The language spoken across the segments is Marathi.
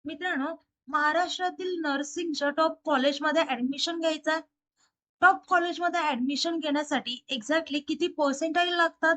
मित्रांनो, महाराष्ट्रातील नर्सिंगच्या टॉप कॉलेजमध्ये ॲडमिशन घ्यायचं आहे. टॉप कॉलेजमध्ये ॲडमिशन घेण्यासाठी एक्झॅक्टली किती पर्सेंटाइल लागतात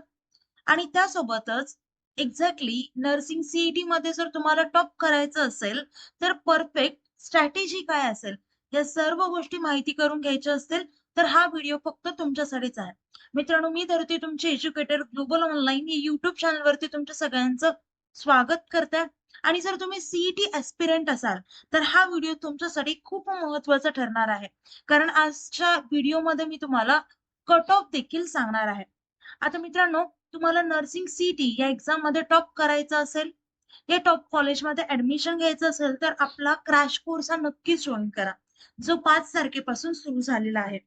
आणि त्यासोबतच एक्झॅक्टली नर्सिंग सी-ई-टीमध्ये जर तुम्हाला टॉप करायचं असेल, तर परफेक्ट स्ट्रॅटेजी काय असेल? या सर्व गोष्टी माहिती करून घ्यायच्या असतील, तर हा व्हिडिओ फक्त तुमच्यासाठीच आहे. मित्रांनो, मी धरते तुमची एज्युकेटर ग्लोबल ऑनलाईन या YouTube चॅनलवरती तुमच्या सगळ्यांचं स्वागत करते आणि जर तुम्ही सी-ई-टी ॲस्पिरंट असाल, तर हा व्हिडिओ तुमच्यासाठी खूप महत्त्वाचा ठरणार आहे. कारण आजच्या व्हिडिओमध्ये मी तुम्हाला कट ऑफ देखील सांगणार आहे. आता मित्रांनो, तुम्हाला नर्सिंग सी-ई-टी या एक्झाममध्ये टॉप करायचं असेल, या टॉप कॉलेजमध्ये ॲडमिशन घ्यायचं असेल, तर आपला क्रॅश कोर्स हा नक्कीच जॉइन करा, जो 5 तारखेपासून सुरू झालेला आहे.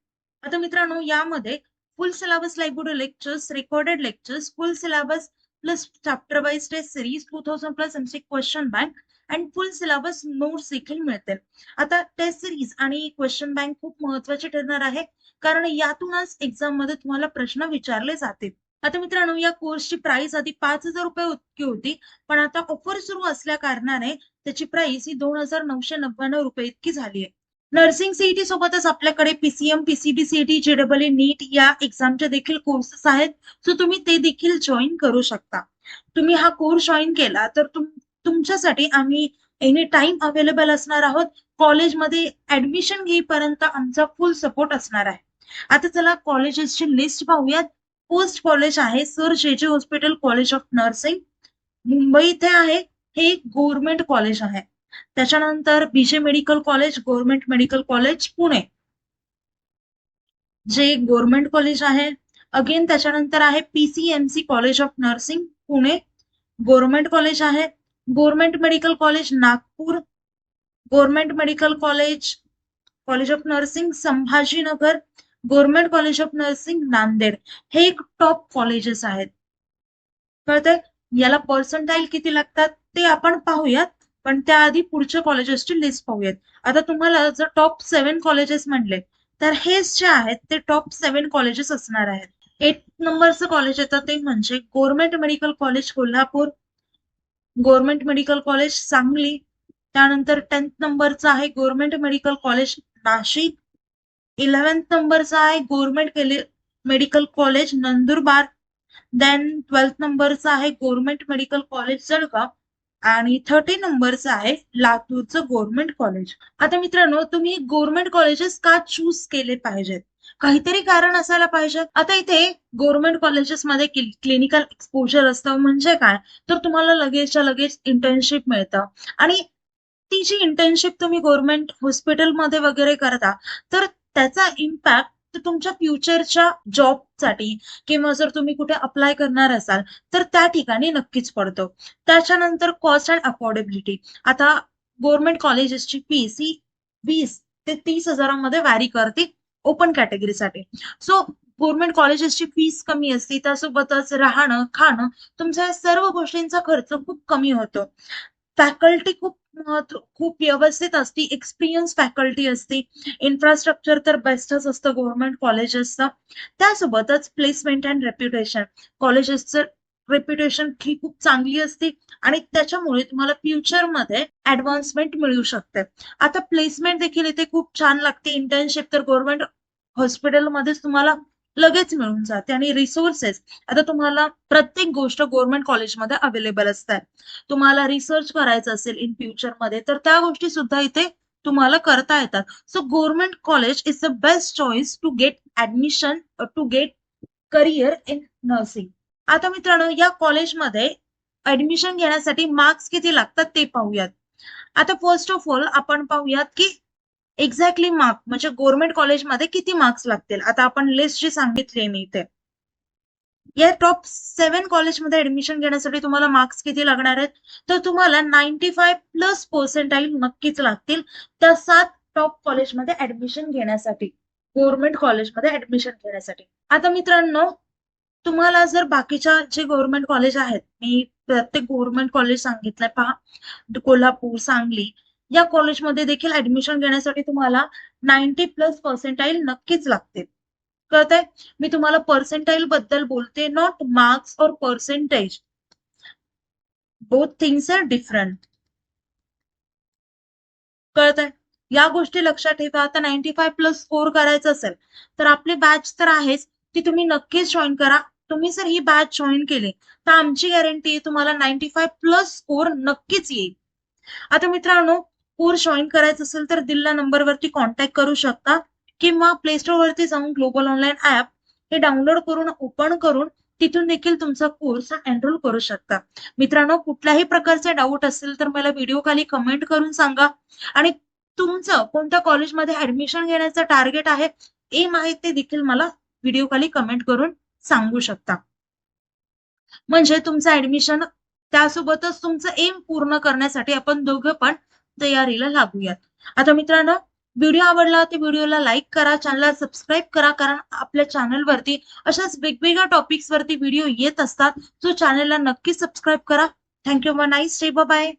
आता मित्रांनो, यामध्ये full syllabus live video lectures, recorded lectures, full syllabus plus chapter wise test series, 2000 plus MC question bank आणि फुल सिलेबस नोट्स देखील मिळतील. आता टेस्ट सीरीज आणि क्वेश्चन बँक खूप महत्त्वाची ठरणार आहे, कारण यातूनच एक्झाममध्ये तुम्हाला प्रश्न विचारले जातील. आता मित्रांनो, या कोर्सची प्राइस आधी ₹5,000 इतकी होती, पण आता ऑफर सुरू असल्या कारणाने त्याची प्राइस ही ₹2,999 इतकी झाली आहे. नर्सिंग सी सोबतच आपल्याकडे पीसीएम, पीसीबी, सीईटी, जेईई, नीट या एक्झामचे देखील कोर्सेस आहेत. सो तुम्ही ते देखील जॉइन करू शकता. तुम्ही हा कोर्स जॉइन केला तर तुमच्यासाठी आम्ही एनी टाइम अवेलेबल असणार आहोत. कॉलेजमध्ये ऍडमिशन घेईपर्यंत आमचा फुल सपोर्ट असणार आहे. आता चला कॉलेजेसची लिस्ट पाहूयात. पोस्ट कॉलेज आहे सर जे hospital college of nursing, Mumbai इथे आहे. हे गव्हर्नमेंट कॉलेज आहे. त्याच्यानंतर BJ medical college, government medical college Pune, जे गव्हर्नमेंट कॉलेज आहे. अगेन त्याच्यानंतर आहे PCMC college of nursing Pune, government college आहे. Government medical college Nagpur, government medical college, college of nursing Sambhajinagar, government college of nursing Nanded. हे एक टॉप कॉलेजेस आहेत. कळतंय? याला पर्सेंटाइल किती लागतात ते आपण पाहूयात. पण त्याआधी पुढच्या कॉलेजेसची लिस्ट पाहूयात. आता तुम्हाला जर टॉप 7 कॉलेजेस म्हणले, तर हेच जे आहेत ते टॉप 7 कॉलेजेस असणार आहेत. 8 नंबरचं कॉलेज येतं ते म्हणजे government medical college Kolhapur, government medical college Sangli. त्यानंतर 10th नंबरचं आहे government medical college Nashik. 11th नंबरचा आहे government medical college Nandurbar. Then 12th नंबरचा आहे गव्हर्नमेंट मेडिकल कॉलेज जळगाव आणि 13 नंबरचं आहे लातूरचं गव्हर्नमेंट कॉलेज. आता मित्रांनो, तुम्ही गव्हर्नमेंट कॉलेजेस का चूज केले पाहिजेत? काहीतरी कारण असायला पाहिजे. आता इथे गव्हर्नमेंट कॉलेजेसमध्ये क्लिनिकल एक्सपोजर असतं. म्हणजे काय, तर तुम्हाला लगेचच्या लगेच इंटर्नशिप मिळतं आणि ती जी इंटर्नशिप तुम्ही गव्हर्नमेंट हॉस्पिटलमध्ये वगैरे करता, तर त्याचा इम्पॅक्ट तुमच्या फ्युचरच्या जॉबसाठी किंवा जर तुम्ही कुठे अप्लाय करणार असाल, तर त्या ठिकाणी नक्कीच पडतो. त्याच्यानंतर कॉस्ट अँड अफोर्डेबिलिटी. आता गव्हर्नमेंट कॉलेजेसची फीस ही 20 ते 30,000 व्हॅरी करते ओपन कॅटेगरीसाठी. सो गव्हर्नमेंट कॉलेजेसची फीस कमी असते, त्यासोबतच राहणं, खाणं, तुमच्या सर्व गोष्टींचा खर्च खूप कमी होतो. फॅकल्टी खूप व्यवस्थित असते, एक्सपिरियन्स फॅकल्टी असते. इन्फ्रास्ट्रक्चर तर बेस्टच असतं गव्हर्नमेंट कॉलेजेसचं. त्यासोबतच प्लेसमेंट अँड रेप्युटेशन. कॉलेजेसचं रेप्युटेशन ही खूप चांगली असते आणि त्याच्यामुळे तुम्हाला फ्युचरमध्ये ऍडव्हान्समेंट मिळू शकते. आता प्लेसमेंट देखील इथे खूप छान लागते. इंटर्नशिप तर गव्हर्नमेंट हॉस्पिटलमध्येच तुम्हाला लगेच मिळून जाते आणि रिसोर्सेस, आता तुम्हाला प्रत्येक गोष्ट गव्हर्नमेंट कॉलेजमध्ये अवेलेबल असतात. तुम्हाला रिसर्च करायचं असेल इन फ्युचरमध्ये, तर त्या गोष्टी सुद्धा इथे तुम्हाला करता येतात. So government college is the best choice to get admission, to get career in nursing. आता मित्रांनो, या कॉलेजमध्ये ऍडमिशन घेण्यासाठी मार्क्स किती लागतात ते पाहूयात. आता फर्स्ट ऑफ ऑल आपण पाहूयात की एक्झॅक्टली मार्क म्हणजे गव्हर्नमेंट कॉलेजमध्ये किती मार्क्स लागतील. आता आपण लिस्ट जी सांगितली मी इथे, या टॉप 7 कॉलेजमध्ये ऍडमिशन घेण्यासाठी तुम्हाला मार्क्स किती लागणार आहेत, तर तुम्हाला 95+ पर्सेंटाइल नक्कीच लागतील त्या 7 टॉप कॉलेजमध्ये ऍडमिशन घेण्यासाठी, गव्हर्नमेंट कॉलेजमध्ये ऍडमिशन घेण्यासाठी. आता मित्रांनो, तुम्हाला जर बाकीच्या जे गव्हर्नमेंट कॉलेज आहेत, मी प्रत्येक गव्हर्नमेंट कॉलेज सांगितलंय पहा, कोल्हापूर, सांगली, या कॉलेजमध्ये देखील ऍडमिशन घेण्यासाठी तुम्हाला 90+ पर्सेंटाइल नक्कीच लागतील. कळतंय? मी तुम्हाला पर्सेंटाइल बद्दल बोलते, नॉट मार्क्स और percentage. Both things are different. कळतंय? या गोष्टी लक्षात ठेवा. आता 95+ स्कोर करायचा असेल तर आपली बॅच तर आहेच, ती तुम्ही नक्कीच जॉइन करा. तुम्ही जर ही बॅच जॉइन केली तर आमची गॅरंटी आहे तुम्हाला 95+ स्कोर नक्कीच येईल. आता मित्रांनो, कोर्स जॉइन करायचा असेल तर दिलेल्या नंबरवरती कॉन्टॅक्ट करू शकता किंवा प्ले स्टोर वरती जाऊन ग्लोबल ऑनलाईन ऍप हे डाउनलोड करून ओपन करून तिथून देखील तुमचा कोर्स एनरोल करू शकता. मित्रांनो, कुठल्याही प्रकारचे डाऊट असेल तर मला व्हिडिओ खाली कमेंट करून सांगा आणि तुमचं कोणत्या कॉलेजमध्ये ऍडमिशन घेण्याचं टार्गेट आहे, एम आहे, ते देखील मला व्हिडिओ खाली कमेंट करून सांगू शकता. म्हणजे तुमचं ऍडमिशन त्यासोबतच तुमचं एम पूर्ण करण्यासाठी आपण दोघं पण तयारीला लागूयात. आता मित्रांनो, व्हिडिओ आवडला तर व्हिडिओला लाईक करा, चॅनलला सबस्क्राईब करा, कारण आपल्या चॅनलवरती अशाच वेगवेगळ्या टॉपिक्स वरती व्हिडिओ येत असतात. सो चॅनलला नक्की सबस्क्राईब करा. थँक्यू. Nice day. बाय.